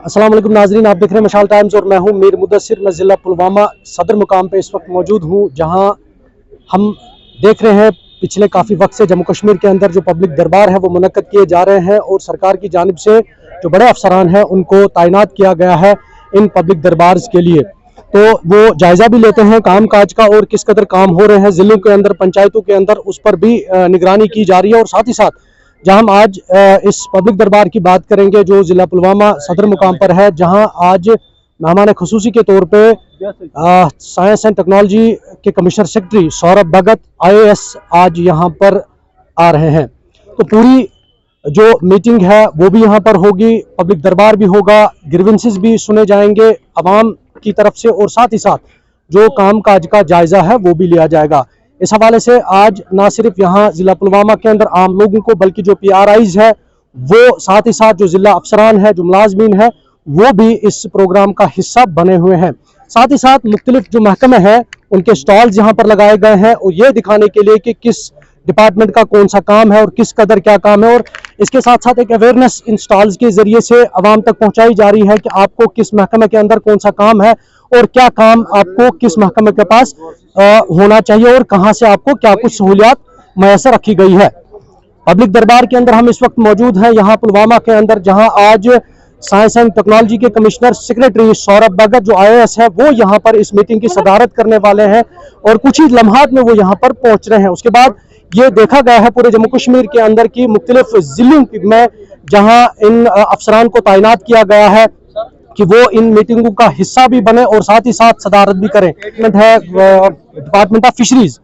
अस्सलाम वालेकुम नाजरीन, आप देख रहे हैं मशाल टाइम्स और मैं हूं मीर मुदस्सिर। मैं ज़िला पुलवामा सदर मुकाम पे इस वक्त मौजूद हूं, जहां हम देख रहे हैं पिछले काफ़ी वक्त से जम्मू कश्मीर के अंदर जो पब्लिक दरबार है वो मुनक्कद किए जा रहे हैं और सरकार की जानिब से जो बड़े अफसरान हैं उनको तैनात किया गया है इन पब्लिक दरबार के लिए। तो वो जायज़ा भी लेते हैं काम काज का और किस कदर काम हो रहे हैं ज़िलों के अंदर, पंचायतों के अंदर, उस पर भी निगरानी की जा रही है। और साथ ही साथ जहां हम आज इस पब्लिक दरबार की बात करेंगे जो ज़िला पुलवामा सदर मुकाम पर है, जहां आज मेहमान खुसूसी के तौर पे साइंस एंड टेक्नोलॉजी के commissioner secretary Saurabh Bhagat IAS आज यहां पर आ रहे हैं। तो पूरी जो मीटिंग है वो भी यहां पर होगी, पब्लिक दरबार भी होगा, ग्रीवेंसेस भी सुने जाएंगे अवाम की तरफ से और साथ ही साथ जो काम काज का जायजा है वो भी लिया जाएगा। इस हवाले से आज ना सिर्फ यहाँ जिला पुलवामा के अंदर आम लोगों को बल्कि जो PRIs है वो, साथ ही साथ जो जिला अफसरान है, जो मुलाजमीन है, वो भी इस प्रोग्राम का हिस्सा बने हुए हैं। साथ ही साथ मुख्तलिफ जो महकमे हैं उनके स्टॉल्स यहाँ पर लगाए गए हैं और ये दिखाने के लिए कि किस डिपार्टमेंट का कौन सा काम है और किस कदर क्या काम है। और इसके साथ साथ एक अवेयरनेस इन स्टॉल्स के जरिए से आवाम तक पहुंचाई जा रही है कि आपको किस महकमे के अंदर कौन सा काम है और क्या काम आपको किस महकमे के पास होना चाहिए और कहां से आपको क्या कुछ सहूलियात मैसर रखी गई है। पब्लिक दरबार के अंदर हम इस वक्त मौजूद हैं यहाँ पुलवामा के अंदर, जहां आज साइंस एंड टेक्नोलॉजी के कमिश्नर सेक्रेटरी सौरभ भगत जो IAS है वो यहाँ पर इस मीटिंग की सदारत करने वाले हैं और कुछ ही लम्हात में वो यहाँ पर पहुंच रहे हैं। उसके बाद ये देखा गया है पूरे जम्मू कश्मीर के अंदर की मुख्तलिफ जिलों में जहाँ इन अफसरान को तैनात किया गया है कि वो इन मीटिंगों का हिस्सा भी बने और साथ ही साथ सदारत भी करें। है department of fisheries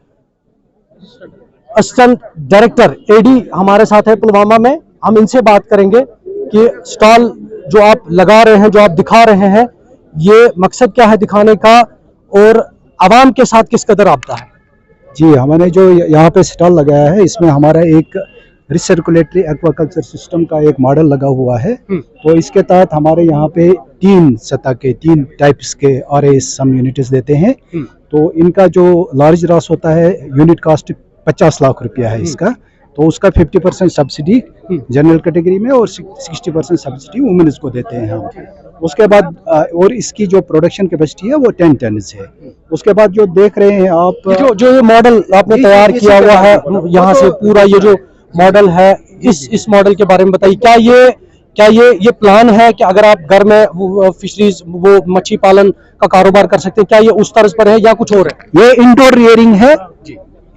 assistant director AD हमारे साथ है पुलवामा में। हम इनसे बात करेंगे कि स्टॉल जो आप लगा रहे हैं, जो आप दिखा रहे हैं, ये मकसद क्या है दिखाने का और आवाम के साथ किस कदर राब्ता है। जी, हमने जो यहाँ पे स्टॉल लगाया है इसमें हमारा एक रिसर्कुलेटरी एक्वाकल्चर सिस्टम का एक मॉडल लगा हुआ है। तो इसके तहत हमारे यहाँ पे 3 सतह के 3 टाइप्स के RAs हम यूनिट्स देते हैं। तो इनका जो लार्ज रॉस होता है यूनिट कॉस्ट 50 लाख रुपया है इसका, तो उसका 50% सब्सिडी जनरल कैटेगरी में और 60% सब्सिडी वुमेन्स को देते हैं हम। उसके बाद और इसकी जो प्रोडक्शन कैपेसिटी है वो 10 टन है। उसके बाद जो देख रहे हैं आप जो ये मॉडल आपने तैयार किया हुआ है यहाँ से, पूरा ये जो मॉडल है, इस मॉडल के बारे में बताइए। क्या ये प्लान है कि अगर आप घर में फिशरीज वो मच्छी पालन का कारोबार कर सकते हैं, क्या ये उस तर्ज पर है या कुछ और है? ये इंडोर रियरिंग है।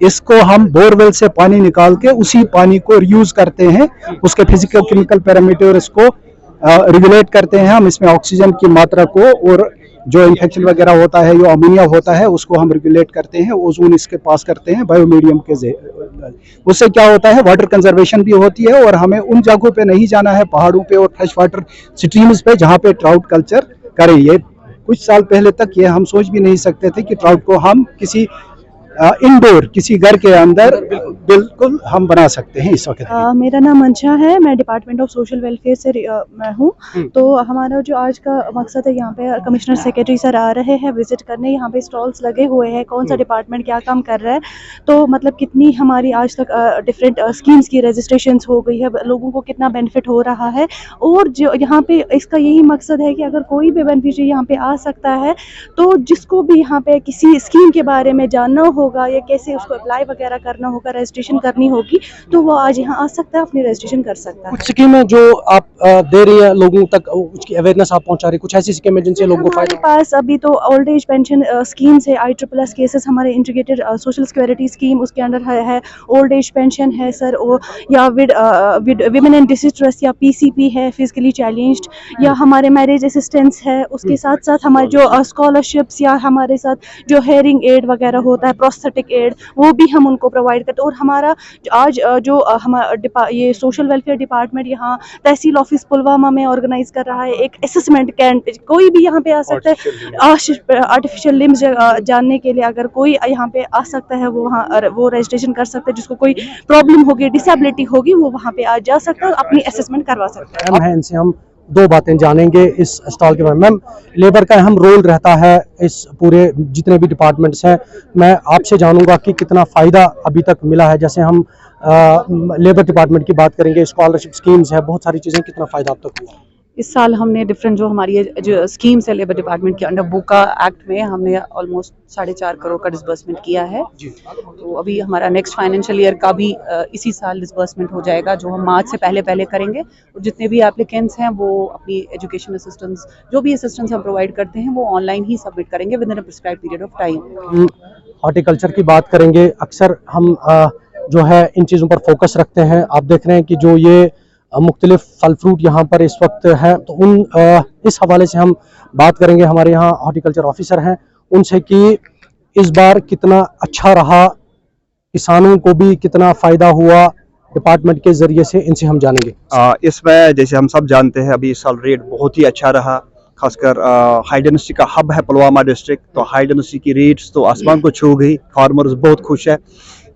इसको हम बोरवेल से पानी निकाल के उसी पानी को यूज करते हैं, उसके फिजिकल केमिकल पैरामीटर्स को रेगुलेट करते हैं हम। इसमें ऑक्सीजन की मात्रा को और जो इन्फेक्शन वगैरह होता है, जो अमोनिया होता है, उसको हम रेगुलेट करते हैं, ओजोन इसके पास करते हैं बायोमीडियम के। उससे क्या होता है, वाटर कंजर्वेशन भी होती है और हमें उन जगहों पे नहीं जाना है, पहाड़ों पे और फ्रेश वाटर स्ट्रीम्स पे, जहाँ पे ट्राउट कल्चर करें। ये कुछ साल पहले तक ये हम सोच भी नहीं सकते थे कि ट्राउट को हम किसी इंडोर किसी घर के अंदर बिल्कुल हम बना सकते हैं। इस वक्त मेरा नाम मंशा है, मैं डिपार्टमेंट ऑफ सोशल वेलफेयर से मैं हूँ। तो हमारा जो आज का मकसद है, यहाँ पे कमिश्नर सेक्रेटरी सर आ रहे हैं विजिट करने, यहाँ पे स्टॉल्स लगे हुए हैं, कौन सा डिपार्टमेंट क्या काम कर रहा है, तो मतलब कितनी हमारी आज तक डिफरेंट स्कीम्स की रजिस्ट्रेशंस हो गई है, लोगों को कितना बेनिफिट हो रहा है। और जो यहाँ पे इसका यही मकसद है कि अगर कोई भी बेनिफिशियरी यहाँ पे आ सकता है, तो जिसको भी यहाँ पे किसी स्कीम के बारे में जानना होगा या कैसे उसको अप्लाई वगैरह करना होगा, रजिस्ट्रेशन करनी होगी, तो वो आज यहाँ आ सकता है, अपनी रजिस्ट्रेशन कर सकता है। कुछ स्कीमें जो आप दे रही है लोगों तक, उसकी अवेयरनेस आप पहुंचा रही, कुछ ऐसी स्कीमें जिनसे लोगों को फायदा? हमारे पास अभी तो ओल्ड एज पेंशन स्कीम्स है, ISSS केसेस हमारे इंटीग्रेटेड सोशल सिक्योरिटी स्कीम, उसके अंडर है ओल्ड एज पेंशन है सर, या विद विमेन इन डिस्ट्रेस या PCP है, फिजिकली चैलेंज्ड, या हमारे मैरिज असिस्टेंस है। उसके साथ साथ हमारे जो स्कॉलरशिप्स या हमारे साथ जो हेयरिंग एड वगैरह होता है, प्रोस्थेटिक एड, वो भी हम उनको प्रोवाइड करते हैं। और हमारा आज जो हमारा ये सोशल वेलफेयर डिपार्टमेंट यहाँ तहसील ऑफिस पुलवामा में ऑर्गेनाइज कर रहा है एक असेसमेंट कैंप। कोई भी यहाँ पे आ सकता है आर्टिफिशियल लिम्स जानने के लिए, अगर कोई यहाँ पे आ सकता है वो वहाँ वो रजिस्ट्रेशन कर सकता है। जिसको कोई प्रॉब्लम होगी, डिसेबिलिटी होगी, वो वहाँ पे आ जा सकता है और अपनी असेसमेंट करवा सकता है। इनसे हम 2 बातें जानेंगे इस स्टॉल के बारे में। मैम, लेबर का अहम रोल रहता है इस पूरे जितने भी डिपार्टमेंट्स हैं, मैं आपसे जानूंगा कि कितना फ़ायदा अभी तक मिला है। जैसे हम लेबर डिपार्टमेंट की बात करेंगे, स्कॉलरशिप स्कीम्स है, बहुत सारी चीज़ें, कितना फ़ायदा अब तक हुआ? इस साल हमने डिफरेंट जो हमारी जो स्कीम्स है लेबर डिपार्टमेंट के अंडर बूका एक्ट में हमने ऑलमोस्ट 4.5 करोड़ का डिसबर्समेंट किया है। तो अभी हमारा नेक्स्ट फाइनेंशियल ईयर का भी इसी साल डिसबर्समेंट हो जाएगा, जो हम मार्च से पहले करेंगे। और जितने भी एप्लीकेंट्स हैं वो अपनी एजुकेशन असिस्टेंस, जो भी असिस्टेंस हम प्रोवाइड करते हैं, वो ऑनलाइन ही सबमिट करेंगे with in a prescribed period of time. Horticulture की बात करेंगे, अक्सर हम जो है इन चीज़ों पर फोकस रखते हैं। आप देख रहे हैं कि जो ये मुख्तलिफ फल फ्रूट यहाँ पर इस वक्त हैं, तो इस हवाले से हम बात करेंगे। हमारे यहाँ हॉर्टिकल्चर ऑफिसर हैं उनसे कि इस बार कितना अच्छा रहा, किसानों को भी कितना फ़ायदा हुआ डिपार्टमेंट के ज़रिए से, इनसे हम जानेंगे। इसमें जैसे हम सब जानते हैं अभी इस साल रेट बहुत ही अच्छा रहा, खासकर हाई डेंसिटी का हब है पुलवामा डिस्ट्रिक्ट, तो हाई डेंसिटी की रेट्स तो आसमान को छू गई। फार्मर्स बहुत खुश है।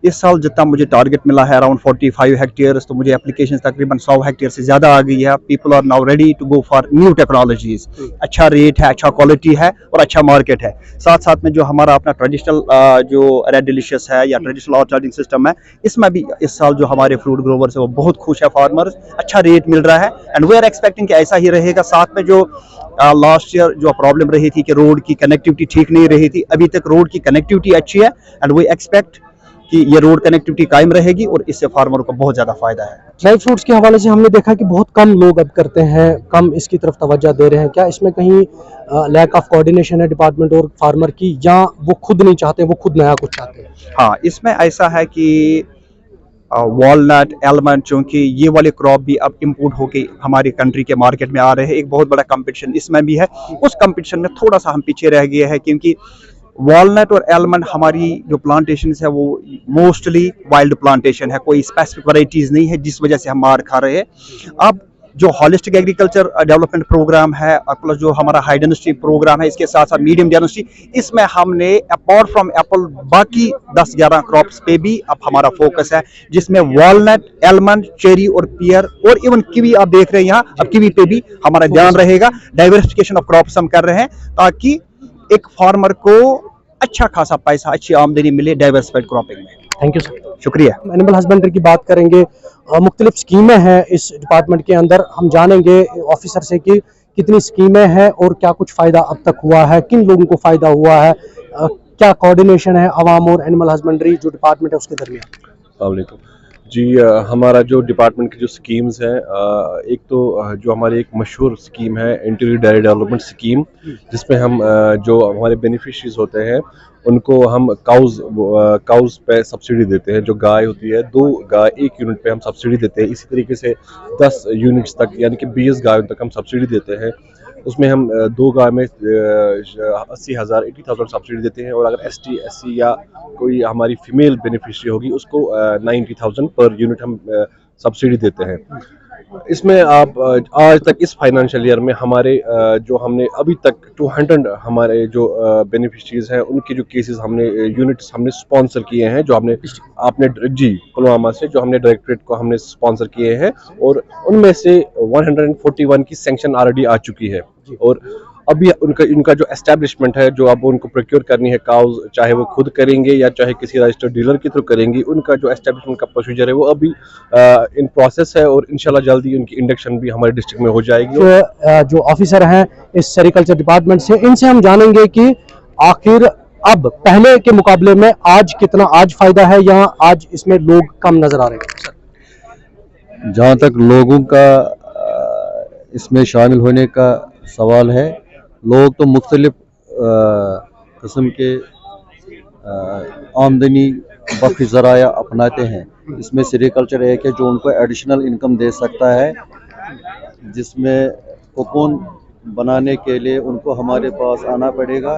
इस साल जितना मुझे टारगेट मिला है अराउंड 45 हेक्टेयर्स, तो मुझे एप्लीकेशन तकरीबन 100 हेक्टेयर से ज़्यादा आ गई है। People are now ready to go for new technologies. अच्छा रेट है, अच्छा क्वालिटी है और अच्छा मार्केट है। साथ साथ में जो हमारा अपना ट्रेडिशनल जो रेड डिलीशियस है या ट्रेडिशनल ऑर्चर्डिंग सिस्टम है, इसमें भी इस साल जो हमारे फ्रूट ग्रोवर्स है वो बहुत खुश है। फार्मर्स अच्छा रेट मिल रहा है एंड वी आर एक्सपेक्टिंग कि ऐसा ही रहेगा। साथ में जो लास्ट ईयर जो प्रॉब्लम रही थी कि रोड की कनेक्टिविटी ठीक नहीं रही थी, अभी तक रोड की कनेक्टिविटी अच्छी है एंड वी एक्सपेक्ट कि ये रोड कनेक्टिविटी कायम रहेगी और इससे फार्मर को बहुत ज़्यादा फायदा है। ड्राई फ्रूट्स के हवाले से हमने देखा कि बहुत कम लोग अब करते हैं, कम इसकी तरफ तवज्जो दे रहे हैं। क्या इसमें कहीं लैक ऑफ कोऑर्डिनेशन है डिपार्टमेंट और फार्मर की, या वो खुद नहीं चाहते, वो खुद नया कुछ चाहते हैं? हाँ, इसमें ऐसा है कि वॉलनट, एलमंड, चूँकि ये वाले क्रॉप भी अब इम्पोर्ट होके हमारी कंट्री के मार्केट में आ रहे हैं, एक बहुत बड़ा कंपटीशन इसमें भी है। उस कंपटीशन में थोड़ा सा हम पीछे रह गए हैं, क्योंकि वॉलनट और एलमंड हमारी जो प्लांटेशन है वो मोस्टली वाइल्ड प्लांटेशन है, कोई स्पेसिफिक वैरायटीज नहीं है, जिस वजह से हम मार खा रहे हैं। अब जो होलिस्टिक एग्रीकल्चर डेवलपमेंट प्रोग्राम है प्लस जो हमारा हाई डेंसिटी प्रोग्राम है, इसके साथ साथ मीडियम डेंसिटी, इसमें हमने अपार्ट फ्रॉम एप्पल बाकी 10-11 क्रॉप्स पे भी अब हमारा फोकस है, जिसमें वॉलनट, एलमंड, चेरी और पियर और इवन कीवी आप देख रहे हैं यहाँ, अब कीवी पे भी हमारा ध्यान रहेगा। डाइवर्सिफिकेशन ऑफ क्रॉप्स हम कर रहे हैं ताकि एक फार्मर को अच्छा खासा पैसा, अच्छी आमदनी मिले डाइवर्सिफाइड क्रॉपिंग में। Thank you sir. शुक्रिया। एनिमल हस्बेंड्री की बात करेंगे, मुख्तलिफ स्कीमें हैं इस डिपार्टमेंट के अंदर, हम जानेंगे ऑफिसर से कि कितनी स्कीमें हैं और क्या कुछ फ़ायदा अब तक हुआ है, किन लोगों को फ़ायदा हुआ है, क्या कोऑर्डिनेशन है आवाम और एनिमल हस्बेंड्री जो डिपार्टमेंट है उसके दरमियान। अस्सलाम वालेकुम जी। हमारा जो डिपार्टमेंट की जो स्कीम्स हैं, एक तो जो हमारी एक मशहूर स्कीम है इंटीरियर डेयरी डेवलपमेंट स्कीम, जिसमें हम जो हमारे बेनिफिशरीज होते हैं उनको हम काउज पे सब्सिडी देते हैं। जो गाय होती है, 2 गाय 1 यूनिट पे हम सब्सिडी देते हैं। इसी तरीके से 10 यूनिट्स तक यानी कि 20 गायों तक हम सब्सिडी देते हैं। उसमें हम 2 गाय में 80,000 सब्सिडी देते हैं, और अगर ST SC या कोई हमारी फीमेल बेनिफिशरी होगी उसको 90,000 पर यूनिट हम सब्सिडी देते हैं। इसमें आप आज तक इस फाइनेंशियल ईयर में हमारे जो हमने अभी तक 200 हमारे जो बेनिफिशरीज हैं उनके जो केसेस हमने यूनिट्स हमने स्पॉन्सर किए हैं, जो हमने आपने जी पुलवामा से जो हमने डायरेक्टरेट को हमने स्पॉन्सर किए हैं, और उनमें से 141 की सैंक्शन ऑलरेडी आ चुकी है। और अभी इनका जो एस्टेब्लिशमेंट है, जो अब उनको प्रोक्योर करनी है काउज, चाहे वो खुद करेंगे या चाहे किसी रजिस्टर्ड डीलर के थ्रू करेंगी, उनका जो एस्टेब्लिशमेंट का प्रोसीजर है वो अभी इन प्रोसेस है, और इंशाल्लाह जल्दी उनकी इंडक्शन भी हमारे डिस्ट्रिक्ट में हो जाएगी। जो ऑफिसर हैं इस सेरिकल्चर डिपार्टमेंट से, इनसे हम जानेंगे कि आखिर अब पहले के मुकाबले में आज कितना फ़ायदा है, या आज इसमें लोग कम नजर आ रहे हैं? जहाँ तक लोगों का इसमें शामिल होने का सवाल है, लोग तो मुख्तलिफ किस्म के आमदनी बख्श ज़राया अपनाते हैं। इसमें सेरिकल्चर एक है जो उनको एडिशनल इनकम दे सकता है, जिसमें कोकून बनाने के लिए उनको हमारे पास आना पड़ेगा,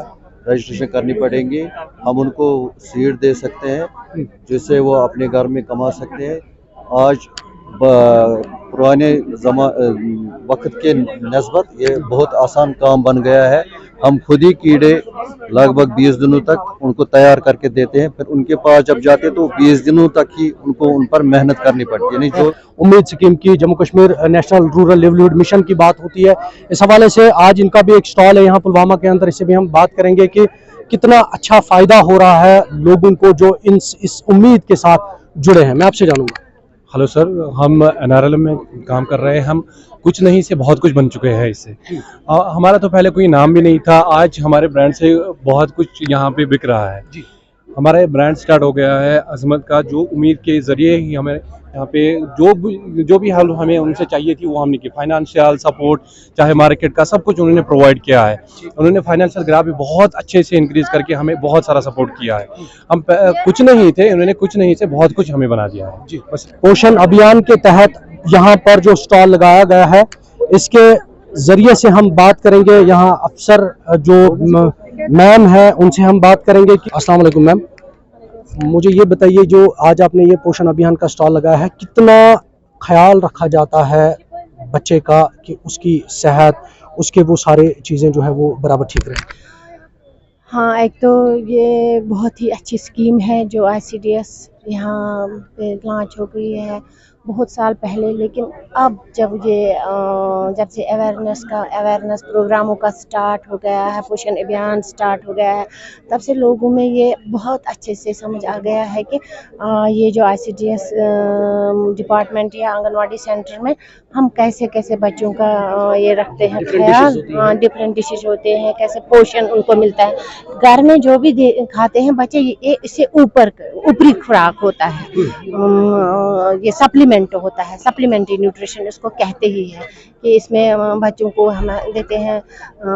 रजिस्ट्रेशन करनी पड़ेगी। हम उनको सीड दे सकते हैं जिससे वो अपने घर में कमा सकते हैं। आज पुराने वक्त के नस्बत ये बहुत आसान काम बन गया है। हम खुद ही कीड़े लगभग 20 दिनों तक उनको तैयार करके देते हैं, फिर उनके पास जब जाते तो 20 दिनों तक ही उनको उन पर मेहनत करनी पड़ती है। नहीं जो उम्मीद स्कीम की Jammu Kashmir national rural livelihood mission की बात होती है, इस हवाले से आज इनका भी एक स्टॉल है यहाँ पुलवामा के अंदर, इससे भी हम बात करेंगे कि कितना अच्छा फ़ायदा हो रहा है लोगों को जो इस उम्मीद के साथ जुड़े हैं। मैं आपसे जानूंगा। हेलो सर, हम एनआरएलएम में काम कर रहे हैं। हम कुछ नहीं से बहुत कुछ बन चुके हैं इससे। हमारा तो पहले कोई नाम भी नहीं था, आज हमारे ब्रांड से बहुत कुछ यहाँ पे बिक रहा है। हमारा ब्रांड स्टार्ट हो गया है अजमत का, जो उम्मीद के ज़रिए ही हमें यहाँ पे जो भी हेल्प हमें उनसे चाहिए थी वो हमने की। फाइनेंशियल सपोर्ट चाहे मार्केट का सब कुछ उन्होंने प्रोवाइड किया है। उन्होंने फाइनेंशियल ग्राफ भी बहुत अच्छे से इंक्रीज करके हमें बहुत सारा सपोर्ट किया है। हम कुछ नहीं थे, उन्होंने कुछ नहीं से बहुत कुछ हमें बना दिया है। जी बस। पोषण अभियान के तहत यहाँ पर जो स्टॉल लगाया गया है, इसके जरिए से हम बात करेंगे। यहाँ अफसर जो मैम है उनसे हम बात करेंगे कि अस्सलाम वालेकुम मैम, मुझे ये बताइए, जो आज आपने ये पोषण अभियान का स्टॉल लगाया है, कितना ख्याल रखा जाता है बच्चे का कि उसकी सेहत, उसके वो सारे चीज़ें जो है वो बराबर ठीक रहे? हाँ, एक तो ये बहुत ही अच्छी स्कीम है जो ICDS यहाँ पे लॉन्च हो गई है बहुत साल पहले, लेकिन अब जब से अवेयरनेस प्रोग्रामों का स्टार्ट हो गया है, पोषण अभियान स्टार्ट हो गया है, तब से लोगों में ये बहुत अच्छे से समझ आ गया है कि ये जो ICDS डिपार्टमेंट या आंगनवाड़ी सेंटर में हम कैसे कैसे बच्चों का ये रखते हैं ख्याल। डिफरेंट डिशेज होते हैं, कैसे पोषण उनको मिलता है। घर में जो भी खाते हैं बच्चे, ये इससे ऊपरी खुराक होता है, ये सप्लीमेंट होता है, सप्लीमेंट्री न्यूट्रिशन इसको कहते ही है कि इसमें बच्चों को हम देते हैं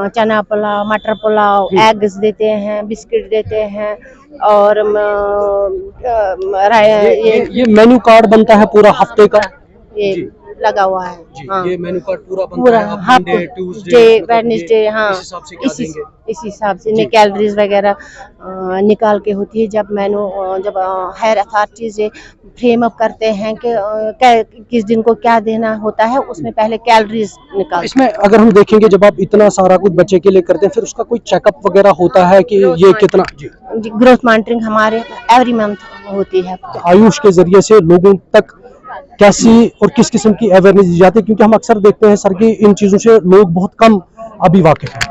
चना पुलाव, मटर पुलाव, एग्स देते हैं, बिस्किट देते हैं, और ये मेन्यू कार्ड बनता है पूरा हफ्ते का, ये लगा हुआ है। हाँ, ये मेन्यू कार्ड पूरा बनता है हफ्ते, ट्यूसडे, वेडनेसडे, हाँ, इस हिसाब से कैलोरीज वगैरह निकाल के होती है। जब हायर अथॉरिटीज फ्रेम अप करते हैं कि किस दिन को क्या देना होता है, उसमें पहले कैलोरीज निकाल। इसमें अगर हम देखेंगे, जब आप इतना सारा कुछ बच्चे के लिए करते हैं, फिर उसका कोई चेकअप वगैरह होता है कि ये कितना? ग्रोथ मॉनिटरिंग हमारे एवरी मंथ होती है। आयुष के जरिए से लोगों तक कैसी और किस किस्म की अवेयरनेस दी जाती है, क्योंकि हम अक्सर देखते हैं सर कि इन चीज़ों से लोग बहुत कम अभी वाकिफ हैं।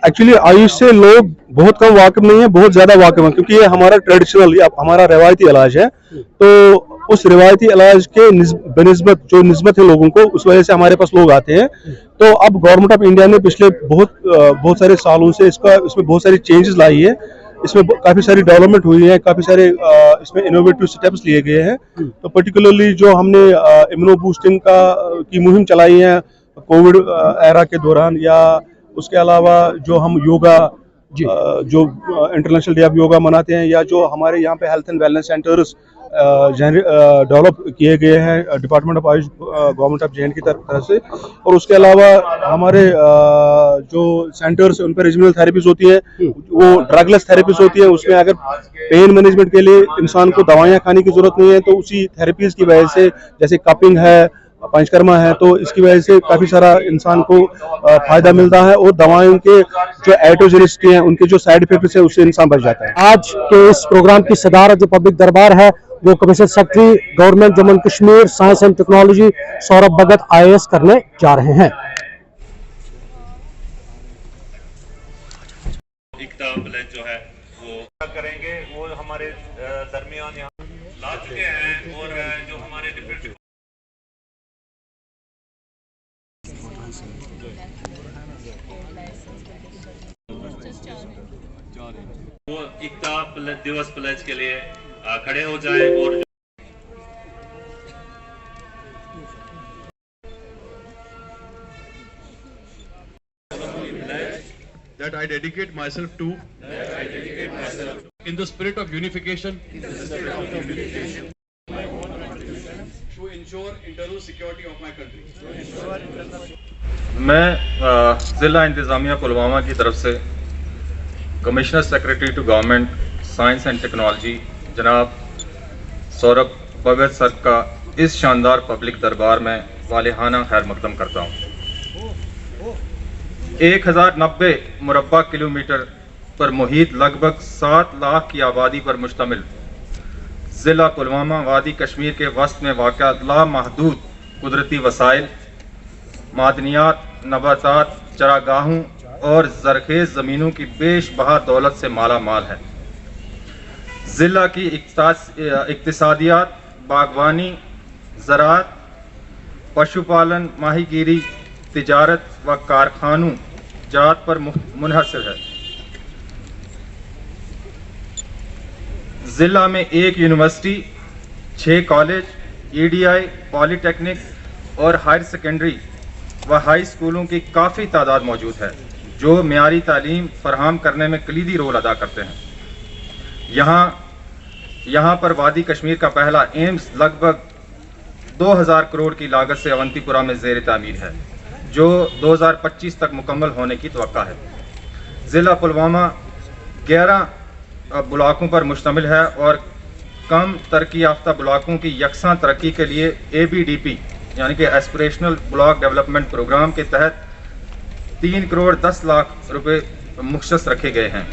एक्चुअली आयुष से लोग बहुत कम वाकिफ नहीं है, बहुत ज्यादा वाकिफ है, क्योंकि ये हमारा ट्रेडिशनल, हमारा रिवायती इलाज है। तो उस रिवायती इलाज के बनिस्बत जो निस्बत है लोगों को, उस वजह से हमारे पास लोग आते हैं। तो अब गवर्नमेंट ऑफ इंडिया ने पिछले बहुत सारे सालों से इसमें बहुत सारी चेंजेस लाई है। इसमें काफी सारी डेवलपमेंट हुई है, काफी सारे इसमें इनोवेटिव स्टेप्स लिए गए हैं। तो पर्टिकुलरली जो हमने इम्यूनो बूस्टिंग की मुहिम चलाई है कोविड एरा के दौरान, या उसके अलावा जो हम योगा, जो इंटरनेशनल डे ऑफ योगा मनाते हैं, या जो हमारे यहाँ पे health and wellness centres develop किए गए हैं department of Ayush, government of JNK की तरफ से। और उसके अलावा हमारे जो सेंटर्स उन पर रीजनल थेरेपीज होती है, वो ड्रगलेस थेरेपीज होती है। उसमें अगर पेन मैनेजमेंट के लिए इंसान को दवाइयाँ खाने की जरूरत नहीं है, तो उसी थेरेपीज की वजह से, जैसे कपिंग है, पंचकर्मा है, तो इसकी वजह से काफी सारा इंसान को फायदा मिलता है। और दवाओं के जो एडवर्स हैं, उनके जो साइड इफेक्ट्स है, उससे इंसान बच जाता है। आज के इस प्रोग्राम की सदारत जो पब्लिक दरबार है, वो commissioner secretary government Jammu and Kashmir science and technology Saurabh Bhagat IAS करने जा रहे हैं। जो है वो करेंगे, वो हमारे दरमियान यहाँ ला चुके हैं। और जो हमारे डिप्टी वो एकता दिवस प्लेज के लिए खड़े हो जाए। और that I dedicate myself to in the spirit of unification to ensure internal security of my country। मैं ज़िला इंतज़ामिया पुलवामा की तरफ से commissioner secretary to government science and technology जनाब सौरभ भगत सर का इस शानदार पब्लिक दरबार में वालिहाना खैर मकदम करता हूँ। 1090 मुरब्बा किलोमीटर पर मुहित लगभग 7 लाख की आबादी पर मुश्तमिल ज़िला पुलवामा वादी कश्मीर के वस्त में वाक़ा लामहदूद कुदरती वसाइल, मादनियात, नबातात, चरागाहों और ज़रखेज़ ज़मीनों की बेशबहा दौलत से माला माल है। ज़िला की इक्तिसादियात, बागवानी, ज़राअत, पशुपालन, माहीगीरी, तिजारत व कारखानों जात पर मुनहसर है। ज़िला में एक यूनिवर्सिटी, 6 कॉलेज, EDI, पॉलीटेक्निक और हायर सेकेंडरी व हाई स्कूलों की काफ़ी तादाद मौजूद है जो मियारी तालीम फराहम करने में कलीदी रोल अदा करते हैं। यहाँ पर वादी कश्मीर का पहला एम्स लगभग 2000 करोड़ की लागत से अवंतीपुरा में ज़ेर तामीर है जो 2025 तक मुकम्मल होने की तवक्का है। ज़िला पुलवामा 11 ब्लॉकों पर मुश्तमिल है और कम तरक्की याफ्ता ब्लॉकों की यकसां तरक्की के लिए ABDP यानी कि एस्पिरेशनल ब्लॉक डेवलपमेंट प्रोग्राम के तहत 3 करोड़ 10 लाख रुपए मुख्तस रखे गए हैं।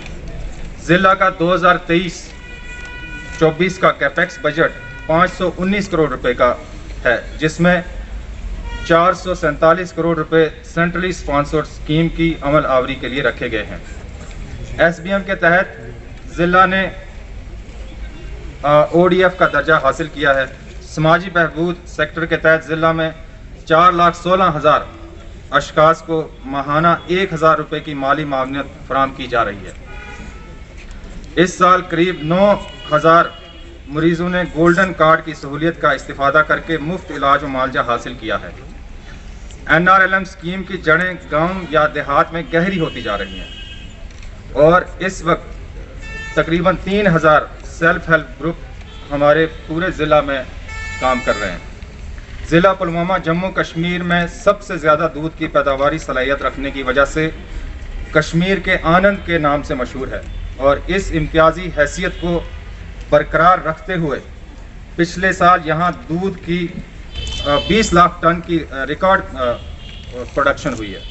ज़िला का 2023-24 का कैपेक्स बजट 519 करोड़ रुपए का है जिसमें 447 करोड़ रुपए सेंट्रली स्पॉन्सर्ड स्कीम की अमल आवरी के लिए रखे गए हैं। SBM के तहत ज़िला ने ODF का दर्जा हासिल किया है। समाजी बहबूद सेक्टर के तहत ज़िला में 4,16,000 अशखास को माहाना 1,000 रुपये की माली मावनत फराहम की जा रही है। इस साल करीब 9,000 मरीजों ने गोल्डन कार्ड की सहूलियत का इस्तेफादा करके मुफ्त इलाज व मुआवजा हासिल किया है। NRLM स्कीम की जड़ें गांव या देहात में गहरी होती जा रही हैं और इस वक्त तकरीबन 3,000 सेल्फ हेल्प ग्रुप हमारे पूरे ज़िला में काम कर रहे हैं। ज़िला पुलवामा जम्मू कश्मीर में सबसे ज़्यादा दूध की पैदावारी सलाहियत रखने की वजह से कश्मीर के आनंद के नाम से मशहूर है और इस इम्तियाजी हैसियत को बरकरार रखते हुए पिछले साल यहाँ दूध की 20 लाख टन की रिकॉर्ड प्रोडक्शन हुई है।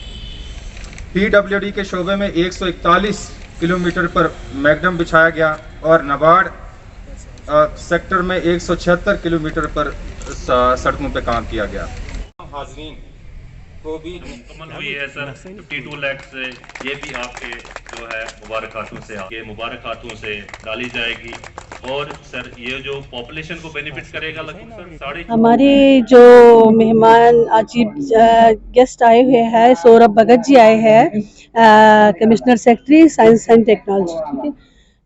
PWD के शोबे में 141 किलोमीटर पर मैगडम बिछाया गया और नाबार्ड सेक्टर में 176 किलोमीटर पर सड़कों पर काम किया गया। हाज़रीन को भी मुकम्मल हुई है सर 52 लाख से, ये भी आपके जो है मुबारक हाथों से आपके मुबारक हाथों से डाली जाएगी। और सर ये जो पॉपुलेशन को बेनिफिट करेगा लगभग सर हमारे जो मेहमान आज गेस्ट आए हुए हैं, सौरभ भगत जी आए हैं, commissioner secretary science and technology. ठीक है,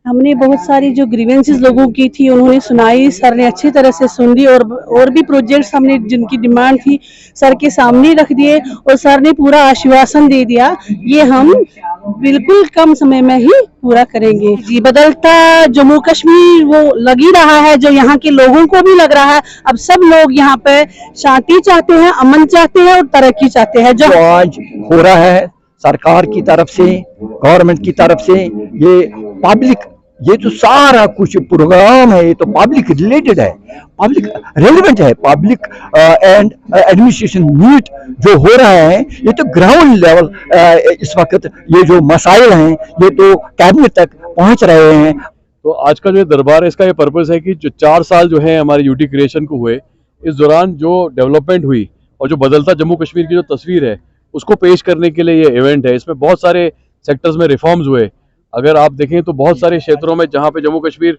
हमने बहुत सारी जो ग्रीवेंसेस लोगों की थी उन्होंने सुनाई, सर ने अच्छी तरह से सुन ली और भी प्रोजेक्ट्स हमने जिनकी डिमांड थी सर के सामने रख दिए और सर ने पूरा आश्वासन दे दिया ये हम बिल्कुल कम समय में ही पूरा करेंगे। जी, बदलता जम्मू कश्मीर वो लग ही रहा है, जो यहाँ के लोगों को भी लग रहा है। अब सब लोग यहाँ पे शांति चाहते हैं, अमन चाहते हैं और तरक्की चाहते हैं। जो आज हो रहा है सरकार की तरफ से, गवर्नमेंट की तरफ से, ये पब्लिक, ये जो सारा कुछ प्रोग्राम है ये तो पब्लिक रिलेटेड है, पब्लिक रेलिवेंट है, पब्लिक एंड एडमिनिस्ट्रेशन मीट जो हो रहा है ये तो ग्राउंड लेवल इस वक्त ये जो मसाइल हैं ये तो कैबिनेट तक पहुंच रहे हैं। तो आज का जो दरबार है इसका ये पर्पस है कि जो 4 साल जो है हमारे यूटी क्रिएशन को हुए, इस दौरान जो डेवलपमेंट हुई और जो बदलता जम्मू कश्मीर की जो तस्वीर है उसको पेश करने के लिए ये इवेंट है। इसमें बहुत सारे सेक्टर्स में रिफॉर्म्स हुए। अगर आप देखें तो बहुत सारे क्षेत्रों में जहाँ पे जम्मू कश्मीर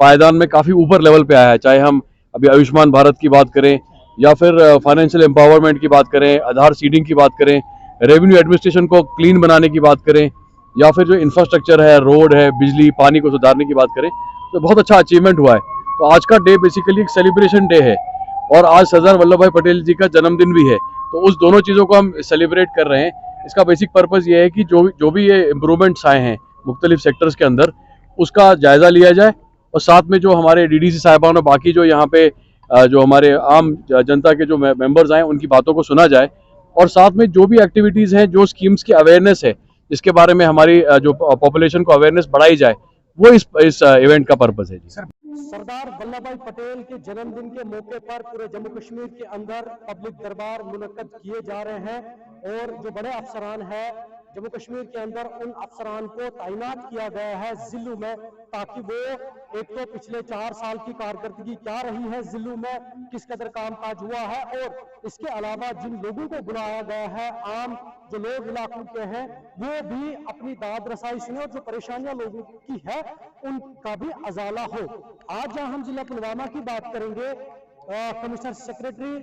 पायदान में काफ़ी ऊपर लेवल पे आया है, चाहे हम अभी आयुष्मान भारत की बात करें या फिर फाइनेंशियल एम्पावरमेंट की बात करें, आधार सीडिंग की बात करें, रेवेन्यू एडमिनिस्ट्रेशन को क्लीन बनाने की बात करें या फिर जो इंफ्रास्ट्रक्चर है, रोड है, बिजली, पानी को सुधारने की बात करें, तो बहुत अच्छा अचीवमेंट हुआ है। तो आज का डे बेसिकली एक सेलिब्रेशन डे है और आज सरदार वल्लभ भाई पटेल जी का जन्मदिन भी है, तो उस दोनों चीज़ों को हम सेलिब्रेट कर रहे हैं। इसका बेसिक पर्पज़ ये है कि जो भी ये इम्प्रूवमेंट्स आए हैं मुख्तलिफ सेक्टर्स के अंदर उसका जायज़ा लिया जाए और साथ में जो हमारे DDC साहिबान और बाकी जो यहाँ पे जो हमारे आम जनता के जो मेंबर्स आए उनकी बातों को सुना जाए और साथ में जो भी एक्टिविटीज़ हैं, जो स्कीम्स की अवेयरनेस है, जिसके बारे में हमारी जो पॉपुलेशन को अवेयरनेस बढ़ाई जाए, वो इस इवेंट का पर्पज़ है। जी सरदार वल्लभ भाई पटेल के जन्मदिन के मौके पर पूरे जम्मू कश्मीर के अंदर पब्लिक दरबार मुनक्कद किए जा रहे हैं और जो बड़े अफसरान हैं जम्मू कश्मीर के अंदर उन अफसरान को तैनात किया गया है जिलों में, ताकि वो एक तो पिछले 4 साल की कारकर्दगी क्या रही है जिलों में, किस कदर कामकाज हुआ है और इसके अलावा जिन लोगों को बुलाया गया है, आम जो लोग इलाकों के हैं, वो भी अपनी दाद रसाई सुने और जो परेशानियां लोगों की है उनका भी अजाला हो। आज जहां हम जिला पुलवामा की बात करेंगे, commissioner secretary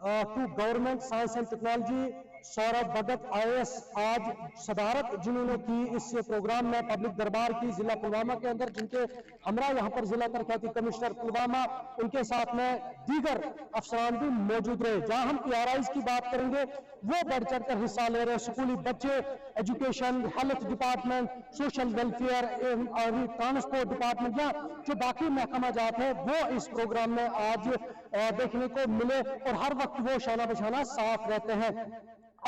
to government science and technology Saurabh Bhagat IAS आज सदारत जिन्होंने की इस प्रोग्राम में पब्लिक दरबार की जिला पुलवामा के अंदर, जिनके हमरा यहाँ पर जिला तरक्याती कमिश्नर पुलवामा, उनके साथ में दीगर अफसरान भी मौजूद रहे। जहाँ हम PRIs की बात करेंगे वो बढ़ चढ़ कर हिस्सा ले रहे, स्कूली बच्चे, education, health department, social welfare और ट्रांसपोर्ट डिपार्टमेंट या जो बाकी महकमा जात है वो इस प्रोग्राम में आज देखने को मिले और हर वक्त वो शाना बशाना साफ रहते हैं।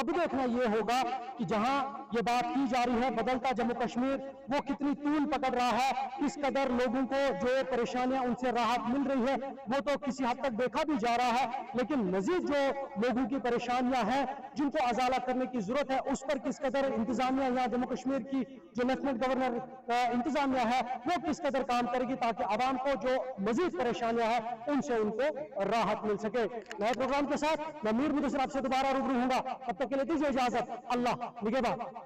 अब देखना यह होगा कि जहां ये बात की जा रही है बदलता जम्मू कश्मीर, वो कितनी तूल पकड़ रहा है, किस कदर लोगों को जो परेशानियां उनसे राहत मिल रही है वो तो किसी हद तक देखा भी जा रहा है, लेकिन मजीद जो लोगों की परेशानियां हैं जिनको अजाला करने की जरूरत है उस पर किस कदर इंतजामिया या जम्मू कश्मीर की जो लेफ्टिनेंट गवर्नर इंतजामिया है वो किस कदर काम करेगी ताकि आवाम को जो मजीद परेशानियां हैं उनसे उनको राहत मिल सके। नए प्रोग्राम के साथ मैं मीर मुदस्सिर आपसे दोबारा रूबरू होऊंगा, तब तक के लिए दीजिए इजाजत। अल्लाह निगहबान।